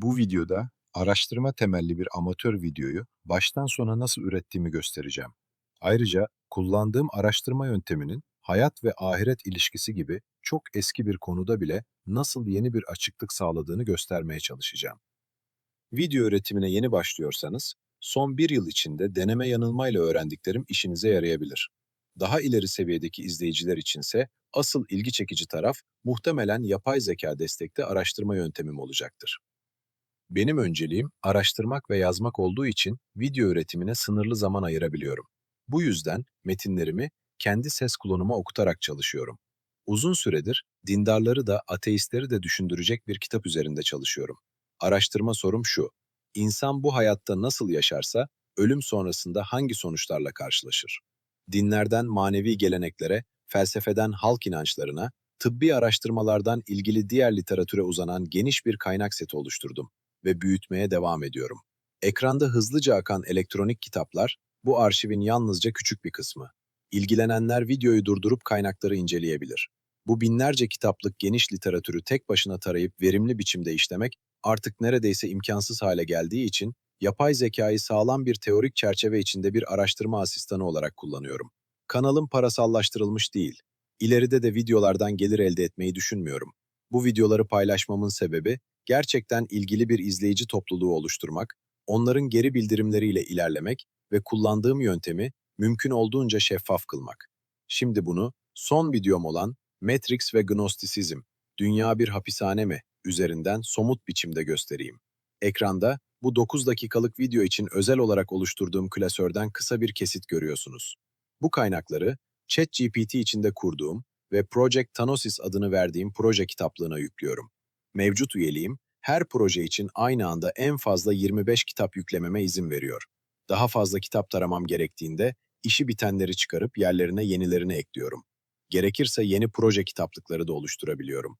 Bu videoda araştırma temelli bir amatör videoyu baştan sona nasıl ürettiğimi göstereceğim. Ayrıca kullandığım araştırma yönteminin hayat ve ahiret ilişkisi gibi çok eski bir konuda bile nasıl yeni bir açıklık sağladığını göstermeye çalışacağım. Video üretimine yeni başlıyorsanız, son bir yıl içinde deneme yanılmayla öğrendiklerim işinize yarayabilir. Daha ileri seviyedeki izleyiciler içinse asıl ilgi çekici taraf muhtemelen yapay zeka destekli araştırma yöntemim olacaktır. Benim önceliğim araştırmak ve yazmak olduğu için video üretimine sınırlı zaman ayırabiliyorum. Bu yüzden metinlerimi kendi ses klonuma okutarak çalışıyorum. Uzun süredir dindarları da ateistleri de düşündürecek bir kitap üzerinde çalışıyorum. Araştırma sorum şu: İnsan bu hayatta nasıl yaşarsa ölüm sonrasında hangi sonuçlarla karşılaşır? Dinlerden manevi geleneklere, felsefeden halk inançlarına, tıbbi araştırmalardan ilgili diğer literatüre uzanan geniş bir kaynak seti oluşturdum ve büyütmeye devam ediyorum. Ekranda hızlıca akan elektronik kitaplar bu arşivin yalnızca küçük bir kısmı. İlgilenenler videoyu durdurup kaynakları inceleyebilir. Bu binlerce kitaplık geniş literatürü tek başına tarayıp verimli biçimde işlemek artık neredeyse imkansız hale geldiği için yapay zekayı sağlam bir teorik çerçeve içinde bir araştırma asistanı olarak kullanıyorum. Kanalım parasallaştırılmış değil. İleride de videolardan gelir elde etmeyi düşünmüyorum. Bu videoları paylaşmamın sebebi gerçekten ilgili bir izleyici topluluğu oluşturmak, onların geri bildirimleriyle ilerlemek ve kullandığım yöntemi mümkün olduğunca şeffaf kılmak. Şimdi bunu son videom olan Matrix ve Gnostisizm, Dünya bir Hapishane mi üzerinden somut biçimde göstereyim. Ekranda bu 9 dakikalık video için özel olarak oluşturduğum klasörden kısa bir kesit görüyorsunuz. Bu kaynakları ChatGPT içinde kurduğum ve Project Thanosis adını verdiğim proje kitaplığına yüklüyorum. Mevcut üyeliğim, her proje için aynı anda en fazla 25 kitap yüklememe izin veriyor. Daha fazla kitap taramam gerektiğinde işi bitenleri çıkarıp yerlerine yenilerini ekliyorum. Gerekirse yeni proje kitaplıkları da oluşturabiliyorum.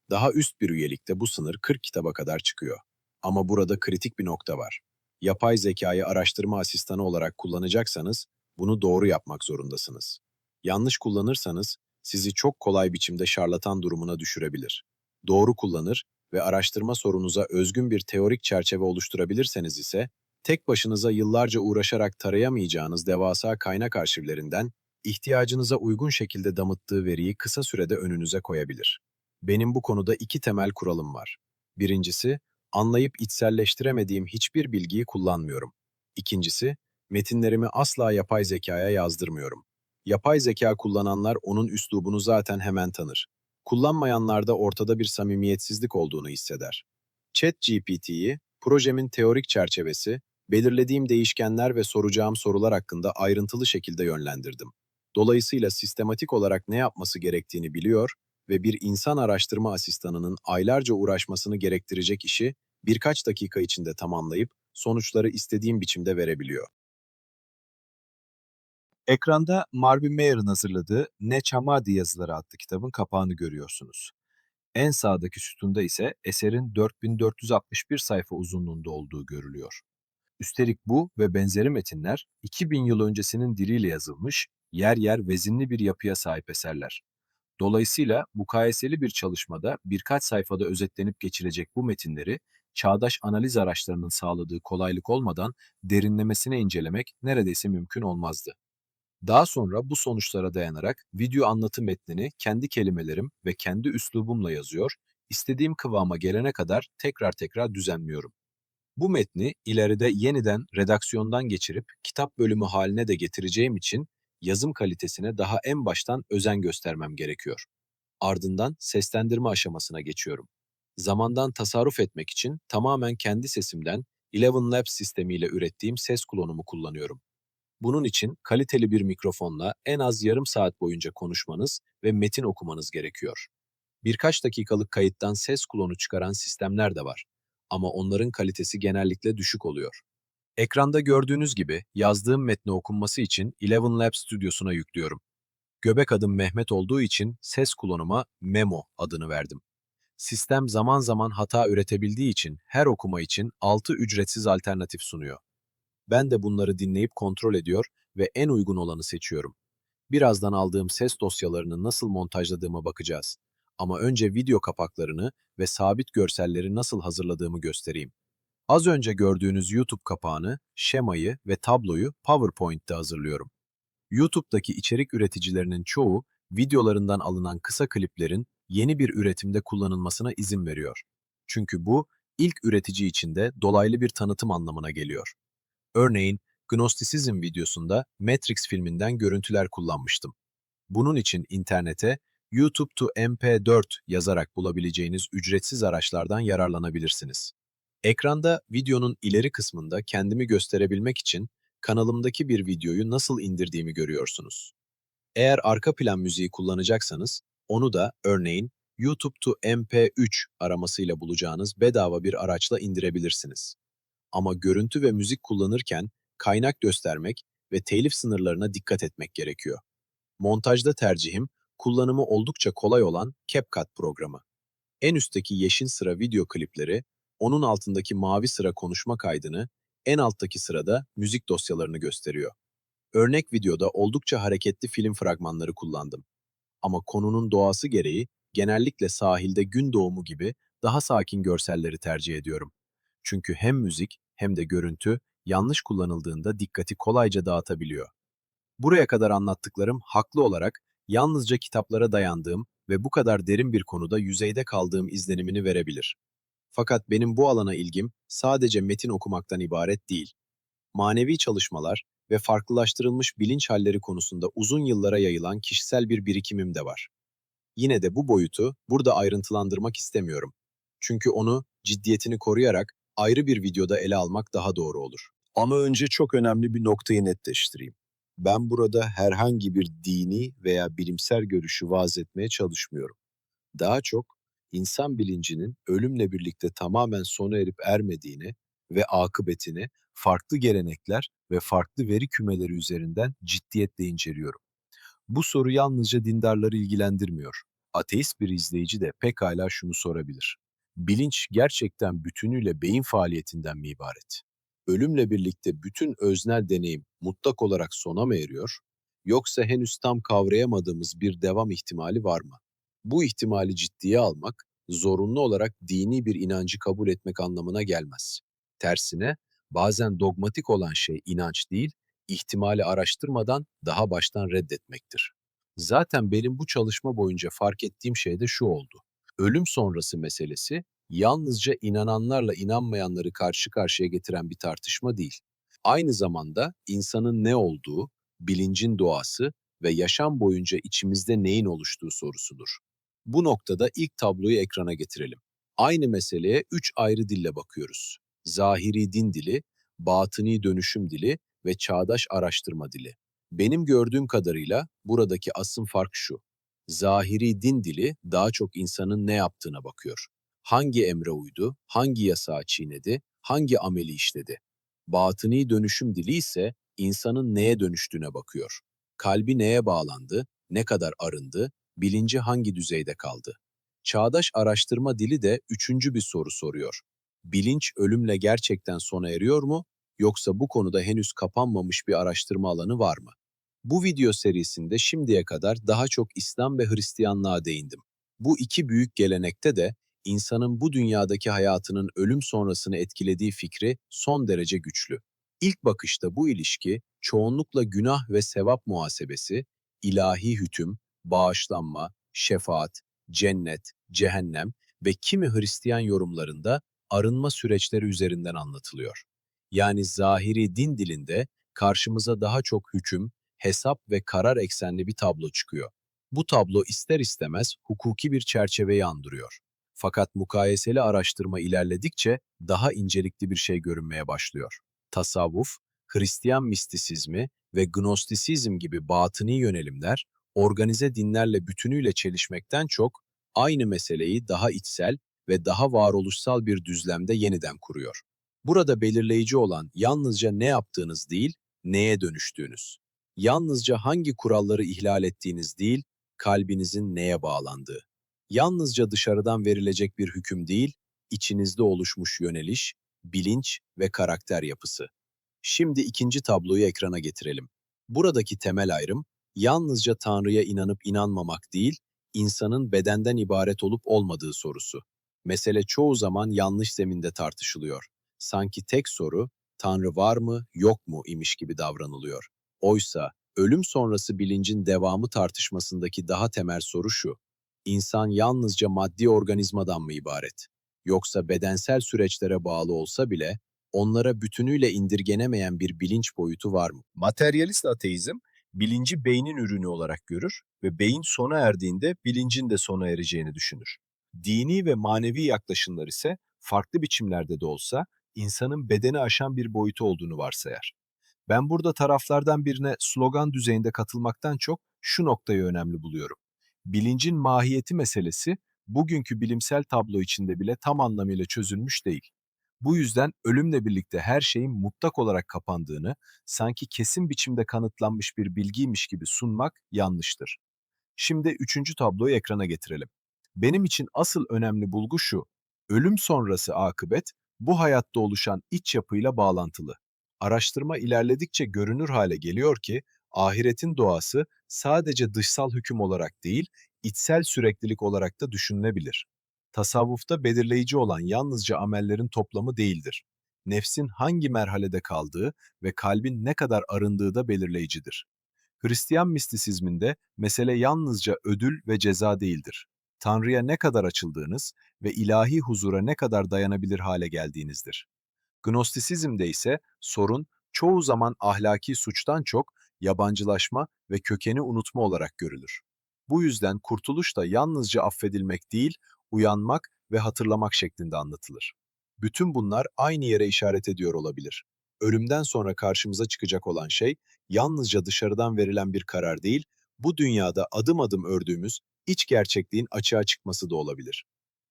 Daha üst bir üyelikte bu sınır 40 kitaba kadar çıkıyor. Ama burada kritik bir nokta var. Yapay zekayı araştırma asistanı olarak kullanacaksanız bunu doğru yapmak zorundasınız. Yanlış kullanırsanız sizi çok kolay biçimde şarlatan durumuna düşürebilir. Doğru kullanır ve araştırma sorunuza özgün bir teorik çerçeve oluşturabilirseniz ise, tek başınıza yıllarca uğraşarak tarayamayacağınız devasa kaynak arşivlerinden ihtiyacınıza uygun şekilde damıttığı veriyi kısa sürede önünüze koyabilir. Benim bu konuda iki temel kuralım var. Birincisi, anlayıp içselleştiremediğim hiçbir bilgiyi kullanmıyorum. İkincisi, metinlerimi asla yapay zekaya yazdırmıyorum. Yapay zeka kullananlar onun üslubunu zaten hemen tanır. Kullanmayanlar da ortada bir samimiyetsizlik olduğunu hisseder. ChatGPT'yi, projemin teorik çerçevesi, belirlediğim değişkenler ve soracağım sorular hakkında ayrıntılı şekilde yönlendirdim. Dolayısıyla sistematik olarak ne yapması gerektiğini biliyor ve bir insan araştırma asistanının aylarca uğraşmasını gerektirecek işi birkaç dakika içinde tamamlayıp sonuçları istediğim biçimde verebiliyor. Ekranda Marvin Mayer'ın hazırladığı Ne Chamadi Yazıları adlı kitabın kapağını görüyorsunuz. En sağdaki sütunda ise eserin 4461 sayfa uzunluğunda olduğu görülüyor. Üstelik bu ve benzeri metinler 2000 yıl öncesinin diliyle yazılmış, yer yer vezinli bir yapıya sahip eserler. Dolayısıyla mukayeseli bir çalışmada birkaç sayfada özetlenip geçilecek bu metinleri, çağdaş analiz araçlarının sağladığı kolaylık olmadan derinlemesine incelemek neredeyse mümkün olmazdı. Daha sonra bu sonuçlara dayanarak video anlatım metnini kendi kelimelerim ve kendi üslubumla yazıyor, istediğim kıvama gelene kadar tekrar tekrar düzenliyorum. Bu metni ileride yeniden redaksiyondan geçirip kitap bölümü haline de getireceğim için yazım kalitesine daha en baştan özen göstermem gerekiyor. Ardından seslendirme aşamasına geçiyorum. Zamandan tasarruf etmek için tamamen kendi sesimden Eleven Labs sistemiyle ürettiğim ses klonumu kullanıyorum. Bunun için kaliteli bir mikrofonla en az yarım saat boyunca konuşmanız ve metin okumanız gerekiyor. Birkaç dakikalık kayıttan ses klonu çıkaran sistemler de var. Ama onların kalitesi genellikle düşük oluyor. Ekranda gördüğünüz gibi yazdığım metni okunması için Eleven Labs stüdyosuna yüklüyorum. Göbek adım Mehmet olduğu için ses klonuma Memo adını verdim. Sistem zaman zaman hata üretebildiği için her okuma için 6 ücretsiz alternatif sunuyor. Ben de bunları dinleyip kontrol ediyor ve en uygun olanı seçiyorum. Birazdan aldığım ses dosyalarını nasıl montajladığıma bakacağız. Ama önce video kapaklarını ve sabit görselleri nasıl hazırladığımı göstereyim. Az önce gördüğünüz YouTube kapağını, şemayı ve tabloyu PowerPoint'te hazırlıyorum. YouTube'daki içerik üreticilerinin çoğu, videolarından alınan kısa kliplerin yeni bir üretimde kullanılmasına izin veriyor. Çünkü bu, ilk üretici için de dolaylı bir tanıtım anlamına geliyor. Örneğin, Gnosticizm videosunda Matrix filminden görüntüler kullanmıştım. Bunun için internete YouTube to MP4 yazarak bulabileceğiniz ücretsiz araçlardan yararlanabilirsiniz. Ekranda videonun ileri kısmında kendimi gösterebilmek için kanalımdaki bir videoyu nasıl indirdiğimi görüyorsunuz. Eğer arka plan müziği kullanacaksanız, onu da örneğin YouTube to MP3 aramasıyla bulacağınız bedava bir araçla indirebilirsiniz. Ama görüntü ve müzik kullanırken kaynak göstermek ve telif sınırlarına dikkat etmek gerekiyor. Montajda tercihim, kullanımı oldukça kolay olan CapCut programı. En üstteki yeşil sıra video klipleri, onun altındaki mavi sıra konuşma kaydını, en alttaki sırada müzik dosyalarını gösteriyor. Örnek videoda oldukça hareketli film fragmanları kullandım. Ama konunun doğası gereği genellikle sahilde gün doğumu gibi daha sakin görselleri tercih ediyorum. Çünkü hem müzik hem de görüntü yanlış kullanıldığında dikkati kolayca dağıtabiliyor. Buraya kadar anlattıklarım haklı olarak yalnızca kitaplara dayandığım ve bu kadar derin bir konuda yüzeyde kaldığım izlenimini verebilir. Fakat benim bu alana ilgim sadece metin okumaktan ibaret değil. Manevi çalışmalar ve farklılaştırılmış bilinç halleri konusunda uzun yıllara yayılan kişisel bir birikimim de var. Yine de bu boyutu burada ayrıntılandırmak istemiyorum. Çünkü onu ciddiyetini koruyarak ayrı bir videoda ele almak daha doğru olur. Ama önce çok önemli bir noktayı netleştireyim. Ben burada herhangi bir dini veya bilimsel görüşü vaaz etmeye çalışmıyorum. Daha çok insan bilincinin ölümle birlikte tamamen sona erip ermediğini ve akıbetini farklı gelenekler ve farklı veri kümeleri üzerinden ciddiyetle inceliyorum. Bu soru yalnızca dindarları ilgilendirmiyor. Ateist bir izleyici de pekala şunu sorabilir: bilinç gerçekten bütünüyle beyin faaliyetinden mi ibaret? Ölümle birlikte bütün öznel deneyim mutlak olarak sona mı eriyor? Yoksa henüz tam kavrayamadığımız bir devam ihtimali var mı? Bu ihtimali ciddiye almak, zorunlu olarak dini bir inancı kabul etmek anlamına gelmez. Tersine, bazen dogmatik olan şey inanç değil, ihtimali araştırmadan daha baştan reddetmektir. Zaten benim bu çalışma boyunca fark ettiğim şey de şu oldu: ölüm sonrası meselesi yalnızca inananlarla inanmayanları karşı karşıya getiren bir tartışma değil. Aynı zamanda insanın ne olduğu, bilincin doğası ve yaşam boyunca içimizde neyin oluştuğu sorusudur. Bu noktada ilk tabloyu ekrana getirelim. Aynı meseleye üç ayrı dille bakıyoruz: zahiri din dili, batıni dönüşüm dili ve çağdaş araştırma dili. Benim gördüğüm kadarıyla buradaki asıl fark şu: zahiri din dili daha çok insanın ne yaptığına bakıyor. Hangi emre uydu, hangi yasağı çiğnedi, hangi ameli işledi. Batıni dönüşüm dili ise insanın neye dönüştüğüne bakıyor. Kalbi neye bağlandı, ne kadar arındı, bilinci hangi düzeyde kaldı. Çağdaş araştırma dili de üçüncü bir soru soruyor: bilinç ölümle gerçekten sona eriyor mu, yoksa bu konuda henüz kapanmamış bir araştırma alanı var mı? Bu video serisinde şimdiye kadar daha çok İslam ve Hristiyanlığa değindim. Bu iki büyük gelenekte de insanın bu dünyadaki hayatının ölüm sonrasını etkilediği fikri son derece güçlü. İlk bakışta bu ilişki çoğunlukla günah ve sevap muhasebesi, ilahi hüküm, bağışlanma, şefaat, cennet, cehennem ve kimi Hristiyan yorumlarında arınma süreçleri üzerinden anlatılıyor. Yani zahiri din dilinde karşımıza daha çok hüküm, hesap ve karar eksenli bir tablo çıkıyor. Bu tablo ister istemez hukuki bir çerçeveyi andırıyor. Fakat mukayeseli araştırma ilerledikçe daha incelikli bir şey görünmeye başlıyor. Tasavvuf, Hristiyan mistisizmi ve Gnostisizm gibi batıni yönelimler, organize dinlerle bütünüyle çelişmekten çok, aynı meseleyi daha içsel ve daha varoluşsal bir düzlemde yeniden kuruyor. Burada belirleyici olan yalnızca ne yaptığınız değil, neye dönüştüğünüz. Yalnızca hangi kuralları ihlal ettiğiniz değil, kalbinizin neye bağlandığı. Yalnızca dışarıdan verilecek bir hüküm değil, içinizde oluşmuş yöneliş, bilinç ve karakter yapısı. Şimdi ikinci tabloyu ekrana getirelim. Buradaki temel ayrım, yalnızca Tanrı'ya inanıp inanmamak değil, insanın bedenden ibaret olup olmadığı sorusu. Mesele çoğu zaman yanlış zeminde tartışılıyor. Sanki tek soru, Tanrı var mı, yok mu imiş gibi davranılıyor. Oysa ölüm sonrası bilincin devamı tartışmasındaki daha temel soru şu: İnsan yalnızca maddi organizmadan mı ibaret? Yoksa bedensel süreçlere bağlı olsa bile onlara bütünüyle indirgenemeyen bir bilinç boyutu var mı? Materyalist ateizm, bilinci beynin ürünü olarak görür ve beyin sona erdiğinde bilincin de sona ereceğini düşünür. Dini ve manevi yaklaşımlar ise farklı biçimlerde de olsa insanın bedeni aşan bir boyutu olduğunu varsayar. Ben burada taraflardan birine slogan düzeyinde katılmaktan çok şu noktayı önemli buluyorum. Bilincin mahiyeti meselesi bugünkü bilimsel tablo içinde bile tam anlamıyla çözülmüş değil. Bu yüzden ölümle birlikte her şeyin mutlak olarak kapandığını, sanki kesin biçimde kanıtlanmış bir bilgiymiş gibi sunmak yanlıştır. Şimdi üçüncü tabloyu ekrana getirelim. Benim için asıl önemli bulgu şu: ölüm sonrası akıbet, bu hayatta oluşan iç yapıyla bağlantılı. Araştırma ilerledikçe görünür hale geliyor ki, ahiretin doğası sadece dışsal hüküm olarak değil, içsel süreklilik olarak da düşünülebilir. Tasavvufta belirleyici olan yalnızca amellerin toplamı değildir. Nefsin hangi merhalede kaldığı ve kalbin ne kadar arındığı da belirleyicidir. Hristiyan mistisizminde mesele yalnızca ödül ve ceza değildir. Tanrı'ya ne kadar açıldığınız ve ilahi huzura ne kadar dayanabilir hale geldiğinizdir. Gnostisizmde ise sorun çoğu zaman ahlaki suçtan çok yabancılaşma ve kökeni unutma olarak görülür. Bu yüzden kurtuluş da yalnızca affedilmek değil, uyanmak ve hatırlamak şeklinde anlatılır. Bütün bunlar aynı yere işaret ediyor olabilir. Ölümden sonra karşımıza çıkacak olan şey yalnızca dışarıdan verilen bir karar değil, bu dünyada adım adım ördüğümüz iç gerçekliğin açığa çıkması da olabilir.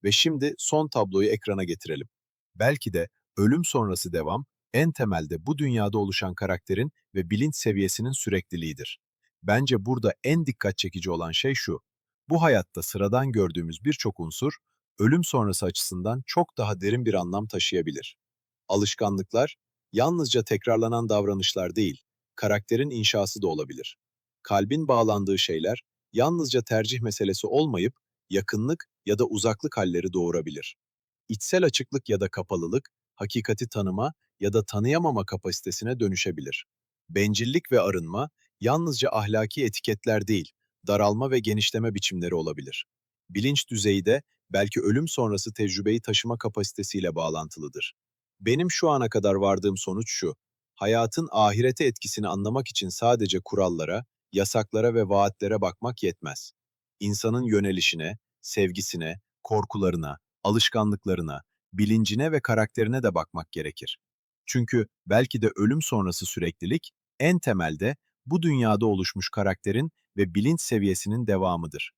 Ve şimdi son tabloyu ekrana getirelim. Belki de ölüm sonrası devam, en temelde bu dünyada oluşan karakterin ve bilinç seviyesinin sürekliliğidir. Bence burada en dikkat çekici olan şey şu: bu hayatta sıradan gördüğümüz birçok unsur, ölüm sonrası açısından çok daha derin bir anlam taşıyabilir. Alışkanlıklar, yalnızca tekrarlanan davranışlar değil, karakterin inşası da olabilir. Kalbin bağlandığı şeyler, yalnızca tercih meselesi olmayıp, yakınlık ya da uzaklık halleri doğurabilir. İçsel açıklık ya da kapalılık, hakikati tanıma ya da tanıyamama kapasitesine dönüşebilir. Bencillik ve arınma, yalnızca ahlaki etiketler değil, daralma ve genişleme biçimleri olabilir. Bilinç düzeyi de belki ölüm sonrası tecrübeyi taşıma kapasitesiyle bağlantılıdır. Benim şu ana kadar vardığım sonuç şu: hayatın ahirete etkisini anlamak için sadece kurallara, yasaklara ve vaatlere bakmak yetmez. İnsanın yönelişine, sevgisine, korkularına, alışkanlıklarına, bilincine ve karakterine de bakmak gerekir. Çünkü belki de ölüm sonrası süreklilik en temelde bu dünyada oluşmuş karakterin ve bilinç seviyesinin devamıdır.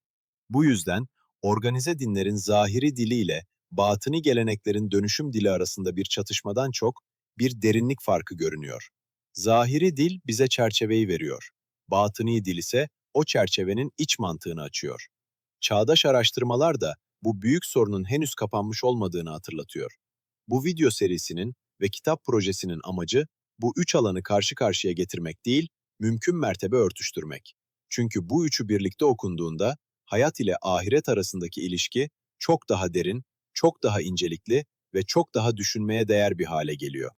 Bu yüzden organize dinlerin zahiri diliyle batini geleneklerin dönüşüm dili arasında bir çatışmadan çok bir derinlik farkı görünüyor. Zahiri dil bize çerçeveyi veriyor. Batini dil ise o çerçevenin iç mantığını açıyor. Çağdaş araştırmalar da bu büyük sorunun henüz kapanmış olmadığını hatırlatıyor. Bu video serisinin ve kitap projesinin amacı bu üç alanı karşı karşıya getirmek değil, mümkün mertebe örtüştürmek. Çünkü bu üçü birlikte okunduğunda hayat ile ahiret arasındaki ilişki çok daha derin, çok daha incelikli ve çok daha düşünmeye değer bir hale geliyor.